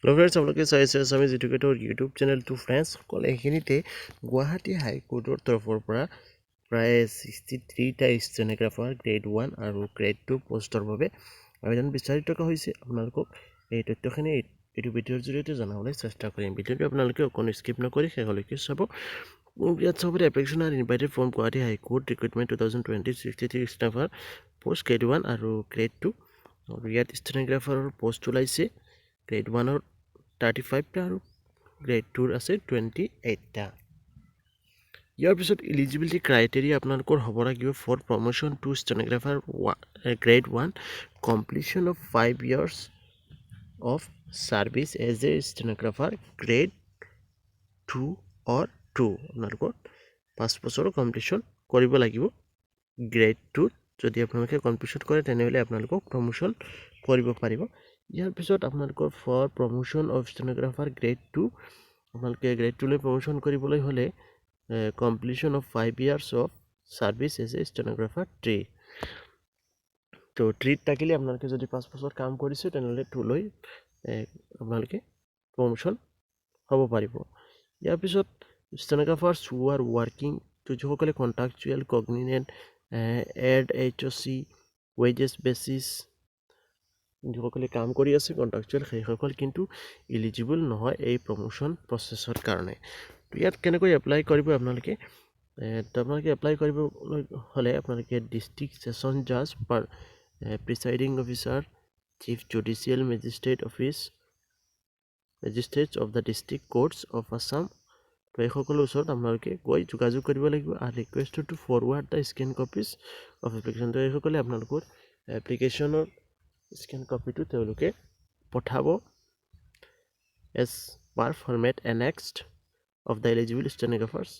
Hello friends, আপোনালোকে চাইছে Assamese educator YouTube চেনেলটো ফ্ৰেণ্ডছ সকলে এইখিনিতে গুৱাহাটী হাইকোৰ্টৰ তৰফৰ পৰা প্ৰায় 63টা ষ্টেনোগ্ৰাফাৰ গ্ৰেড 1 আৰু গ্ৰেড 2 পোষ্টৰ বাবে আবেদন বিচাৰি থকা হৈছে। আপোনালোকক এই তথ্যখিনি এইটো ভিডিঅ'ৰ জৰিয়তে জনাবলৈ চেষ্টা কৰিম। ভিডিঅ'টো আপোনালোকে অকণো স্কিপ নকৰি শেষলৈকে চাব। ইয়াত চাবলৈ এপ্লিকেশ্যন আৰু invited from Guwahati high court recruitment 2020 63 stenographer post grade 1 আৰু গ্ৰেড 2 আৰু ইয়াত ষ্টেনোগ্ৰাফাৰৰ পোষ্ট ওলাইছে। গ্ৰেড 1ৰ 35টা আৰু গ্ৰেড 2ৰ আছে 28টা। ইয়াৰ পিছত এলিজিবিলিটি ক্ৰাইটেৰিয়া আপোনালোকৰ হ'ব লাগিব for promotion to stenographer grade 1 completion of 5 years of service as a stenographer grade 2 or 2 আপোনালোকৰ 5 বছৰৰ কমপ্লিশ্যন কৰিব লাগিব। গ্ৰেড 2 যদি আপোনালোকে কমপ্লিশ্যন কৰে তেনেহ'লে আপোনালোকক প্ৰমোশ্যন কৰিব পাৰিব। ইয়াৰ পিছত আপোনালোকৰ for promotion of stenographer grade 2 আপোনালোকে গ্ৰেড 2লৈ প্ৰমোশ্যন কৰিবলৈ হ'লে completion of 5 years of service as a stenographer 3 তো 3 থাকিলে আপোনালোকে যদি 5 বছৰ কাম কৰিছে তেনেহ'লে 2লৈ আপোনালোকে প্ৰমোশ্যন হ'ব পাৰিব। ইয়াৰ পিছত ষ্টেনোগ্ৰাফাৰ্ছ হু আৰ ৱৰ্কিং যিসকলে কণ্ট্ৰাকচুৱেল কগনিজেণ্ট এড HOC ৱেজেছ বেচিছ যিসকলে কাম কৰি আছে কণ্ট্ৰাকচুৱেল সেইসকল কিন্তু ইলিজিবল নহয় এই প্ৰমোশ্যন প্ৰচেছৰ কাৰণে। তো ইয়াত কেনেকৈ এপ্লাই কৰিব আপোনালোকে এপ্লাই কৰিবলৈ হ'লে আপোনালোকে ডিষ্ট্ৰিক্ট ছেশ্যন জাজ presiding officer chief judicial magistrates of the district courts of Assam তো এইসকলৰ ওচৰত আপোনালোকে গৈ যোগাযোগ কৰিব লাগিব আৰু request to forward the scan copies of application তো এইসকলে আপোনালোকৰ এপ্লিকেশ্যনৰ স্কেন কপিটো তেওঁলোকে পঠাব as per format annexed of the eligible stenographers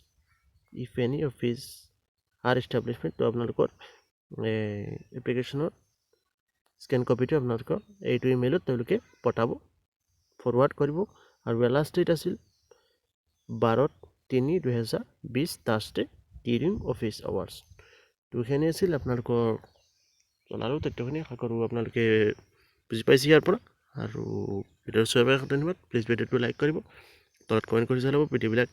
if any office or establishment তো আপোনালোকৰ এপ্লিকেশ্যনৰ স্কেন কপিটো আপোনালোকৰ এইটো ইমেইলত তেওঁলোকে পঠাব ফৰৱাৰ্ড কৰিব আৰু লাষ্ট ডেট আছিল 12/3/2020 থাৰ্ছডে ডিউৰিং অফিচ আৱাৰ্ছ তো এইখিনি আছিল আপোনালোকৰ জনালোঁ তথ্যখিনি। আশা কৰোঁ আপোনালোকে বুজি পাইছে ইয়াৰ পৰা আৰু ভিডিঅ'টো চোৱাৰ বাবে ধন্যবাদ। প্লিজ ভিডিঅ'টো লাইক কৰিব, তলত কমেণ্ট কৰি জনাব ভিডিঅ'বিলাক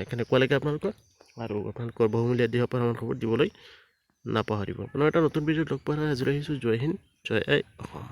কেনেকুৱা লাগে আপোনালোকৰ আৰু আপোনালোকৰ বহুমূলীয়া দিহৰ পৰামৰ্শবোৰ দিবলৈ নাপাহৰিব। পুনৰ এটা নতুন ভিডিঅ'ত লগ পোৱাৰ আজিলৈ আহিছোঁ। জয় হিন্দ, জয় আই অসম।